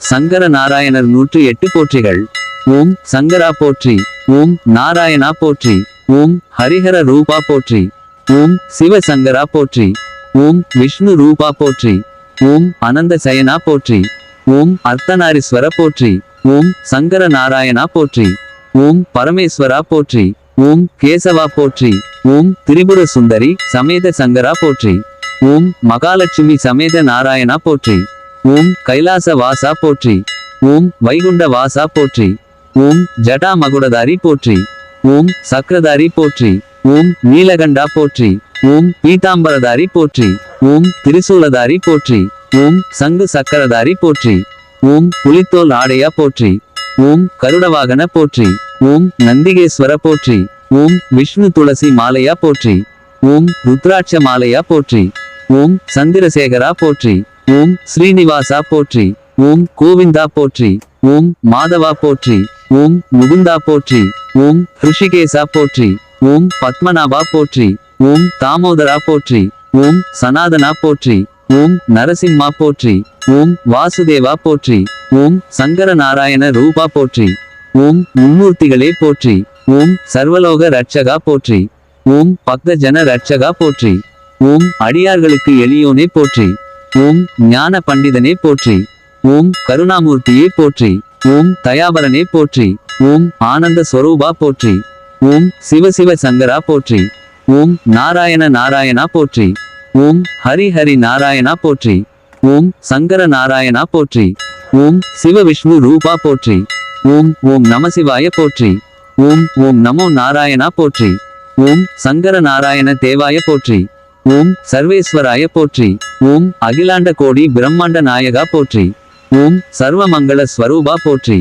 சங்கர நாராயணர் 108 போற்றிகள். ஓம் சங்கரா போற்றி. ஓம் நாராயணா போற்றி. ஓம் ஹரிஹர ரூபா போற்றி. ஓம் சிவசங்கரா போற்றி. ஓம் விஷ்ணு ரூபா போற்றி. ஓம் அனந்த சயனா போற்றி. ஓம் அர்த்தநாரீஸ்வர போற்றி. ஓம் சங்கர நாராயணா போற்றி. ஓம் பரமேஸ்வரா போற்றி. ஓம் கேசவா போற்றி. ஓம் திரிபுர சுந்தரி சமேத சங்கரா போற்றி. ஓம் மகாலட்சுமி சமேத நாராயணா போற்றி. ஓம் கைலாச வாசா போற்றி. ஓம் வைகுண்ட வாசா போற்றி. ஓம் ஜடா மகுடதாரி போற்றி. ஓம் சக்கரதாரி போற்றி. ஓம் நீலகண்டா போற்றி. ஓம் பீதாம்பரதாரி போற்றி. ஓம் திரிசூலதாரி போற்றி. ஓம் சங்கு சக்கரதாரி போற்றி. ஓம் புலித்தோல் ஆடையா போற்றி. ஓம் கருடவாகன போற்றி. ஓம் நந்திகேஸ்வர போற்றி. ஓம் விஷ்ணு துளசி மாலையா போற்றி. ஓம் ருத்ராட்ச மாலையா போற்றி. ஓம் சந்திரசேகரா போற்றி. ஓம் ஸ்ரீனிவாசா போற்றி. ஓம் கோவிந்தா போற்றி. ஓம் மாதவா போற்றி. ஓம் முகுந்தா போற்றி. ஓம் ரிஷிகேசா போற்றி. ஓம் பத்மநாபா போற்றி. ஓம் தாமோதரா போற்றி. ஓம் சனாதனா போற்றி. ஓம் நரசிம்மா போற்றி. ஓம் வாசுதேவா போற்றி. ஓம் சங்கர நாராயண ரூபா போற்றி. ஓம் மும்மூர்த்திகளே போற்றி. ஓம் சர்வலோக ரட்சகா போற்றி. ஓம் பக்த ஜன ரட்சகா போற்றி. ஓம் அடியார்களுக்கு எளியோனே போற்றி. ஓம் ஞான பண்டிதனே போற்றி. ஓம் கருணாமூர்த்தியே போற்றி. ஓம் தயாபரனே போற்றி. ஓம் ஆனந்த ஸ்வரூபா போற்றி. ஓம் சிவசிவ சங்கரா போற்றி. ஓம் நாராயண நாராயணா போற்றி. ஓம் ஹரி ஹரி நாராயணா போற்றி. ஓம் சங்கர நாராயணா போற்றி. ஓம் சிவ விஷ்ணு ரூபா போற்றி. ஓம் ஓம் நமசிவாய போற்றி. ஓம் ஓம் நமோ நாராயணா போற்றி. ஓம் சங்கர நாராயண தேவாய போற்றி. ஓம் சர்வேஸ்வராய போற்றி. ஓம் அகிலாண்ட கோடி பிரம்மாண்ட நாயகா போற்றி. ஓம் சர்வமங்கள ஸ்வரூபா போற்றி.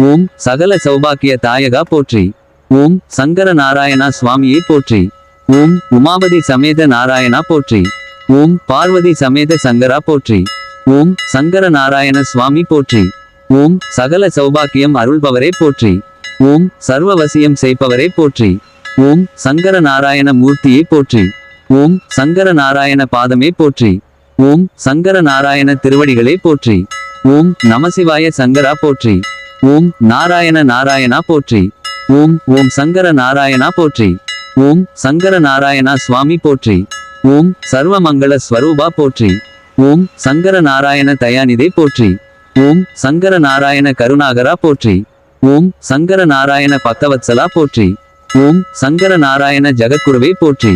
ஓம் சகல சௌபாக்கிய தாயகா போற்றி. ஓம் சங்கர நாராயணா சுவாமியை போற்றி. ஓம் உமாபதி சமேத நாராயணா போற்றி. ஓம் பார்வதி சமேத சங்கரா போற்றி. ஓம் சங்கர நாராயண சுவாமி போற்றி. ஓம் சகல சௌபாக்கியம் அருள்பவரே போற்றி. ஓம் சர்வவசியம் செய்பவரே போற்றி. ஓம் சங்கர நாராயண மூர்த்தியை போற்றி. ஓம் சங்கர நாராயண பாதமே போற்றி. ஓம் சங்கர நாராயண திருவடிகளே போற்றி. ஓம் நமசிவாய சங்கரா போற்றி. ஓம் நாராயண நாராயணா போற்றி. ஓம் ஓம் சங்கர நாராயணா போற்றி. ஓம் சங்கர நாராயணா சுவாமி போற்றி. ஓம் சர்வமங்கள ஸ்வரூபா போற்றி. ஓம் சங்கர நாராயண தயாநிதே போற்றி. ஓம் சங்கர நாராயண கருணாகரா போற்றி. ஓம் சங்கர நாராயண பக்தவத்சலா போற்றி. ஓம் சங்கர நாராயண ஜகத்குருவே போற்றி.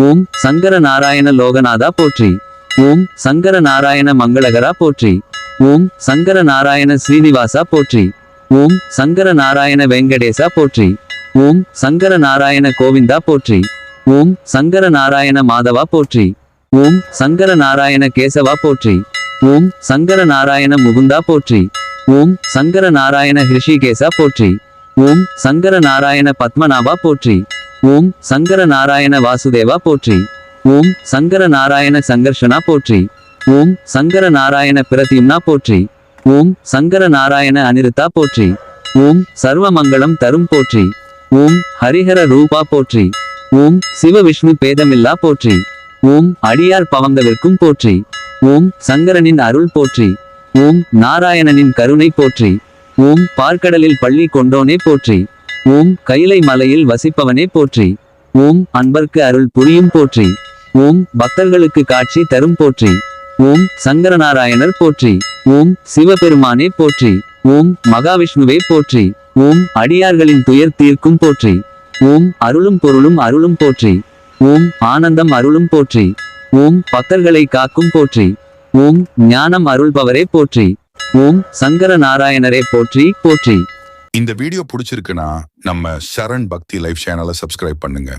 ஓம் சங்கர நாராயண லோகநாதா போற்றி. ஓம் சங்கர நாராயண மங்களகரா போற்றி. ஓம் சங்கர நாராயண ஸ்ரீனிவாசா போற்றி. ஓம் சங்கர நாராயண வெங்கடேசா போற்றி. ஓம் சங்கர நாராயண கோவிந்தா போற்றி. ஓம் சங்கர நாராயண மாதவா போற்றி. ஓம் சங்கர நாராயண கேசவா போற்றி. ஓம் சங்கர நாராயண முகுந்தா போற்றி. ஓம் சங்கர நாராயண ஹிருஷிகேசா போற்றி. ஓம் சங்கர நாராயண பத்மநாபா போற்றி. ஓம் சங்கர நாராயண வாசுதேவா போற்றி. ஓம் சங்கர நாராயண சங்கர்ஷனா போற்றி. ஓம் சங்கர நாராயண பிரதிம்னா போற்றி. ஓம் சங்கர நாராயண அனிருத்தா போற்றி. ஓம் சர்வமங்களம் தரும் போற்றி. ஓம் ஹரிஹர ரூபா போற்றி. ஓம் சிவ விஷ்ணு பேதமில்லா போற்றி. ஓம் அடியார் பவங்கவிற்கும் போற்றி. ஓம் சங்கரனின் அருள் போற்றி. ஓம் நாராயணனின் கருணை போற்றி. ஓம் பார்க்கடலில் பள்ளி கொண்டோனே போற்றி. ஓம் கைலை மலையில் வசிப்பவனே போற்றி. ஓம் அன்பர்க்கு அருள் புரியும் போற்றி. ஓம் பக்தர்களுக்கு காட்சி தரும் போற்றி. ஓம் சங்கரநாராயணர் போற்றி. ஓம் சிவபெருமானே போற்றி. ஓம் மகாவிஷ்ணுவே போற்றி. ஓம் அடியார்களின் துயர் தீர்க்கும் போற்றி. ஓம் அருளும் பொருளும் அருளும் போற்றி. ஓம் ஆனந்தம் அருளும் போற்றி. ஓம் பக்தர்களை காக்கும் போற்றி. ஓம் ஞானம் அருள்பவரே போற்றி. ஓம் சங்கர நாராயணரே போற்றி போற்றி. இந்த வீடியோ பிடிச்சிருக்குன்னா நம்ம சரண் பக்தி லைவ் சேனலை சப்ஸ்கிரைப் பண்ணுங்க.